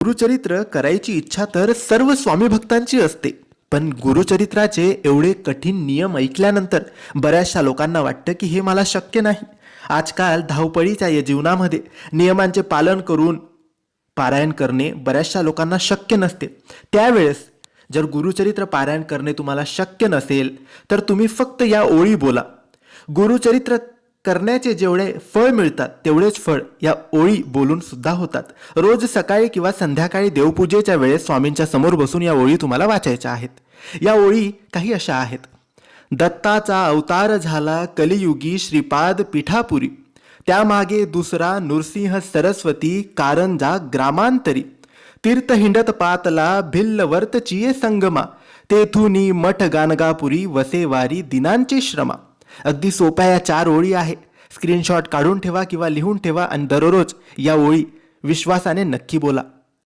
गुरुचरित्र करायची इच्छा तर सर्व स्वामी भक्तांची असते, पण गुरुचरित्राचे एवढे कठीण नियम ऐकल्यानंतर बऱ्याचशा लोकांना वाटतं की हे मला शक्य नाही. आजकाल धावपळीच्या या जीवनामध्ये नियमांचे पालन करून पारायण करणे बऱ्याचशा लोकांना शक्य नसते. त्यावेळेस जर गुरुचरित्र पारायण करणे तुम्हाला शक्य नसेल तर तुम्ही फक्त या ओळी बोला. गुरुचरित्र करण्याचे जेवढे फळ मिळतात तेवढेच फळ या ओळी बोलून सुद्धा होतात. रोज सकाळी किंवा संध्याकाळी देवपूजेच्या वेळेस स्वामींच्या समोर बसून या ओळी तुम्हाला वाचायच्या आहेत. या ओळी काही अशा आहेत. दत्ताचा अवतार झाला कलियुगी श्रीपाद पिठापुरी, त्यामागे दुसरा नृसिंह सरस्वती कारंजा ग्रामांतरी, तीर्थ हिंडत पातला भिल्ल वर्तचिये संगमा, तेथुनी मठ गानगापुरी वसेवारी दिनांचे श्रमा. अगदी सोप्या या 4 ओळी आहे. स्क्रीनशॉट काढून ठेवा किंवा लिहून ठेवा आणि दररोज या ओळी विश्वासाने नक्की बोला.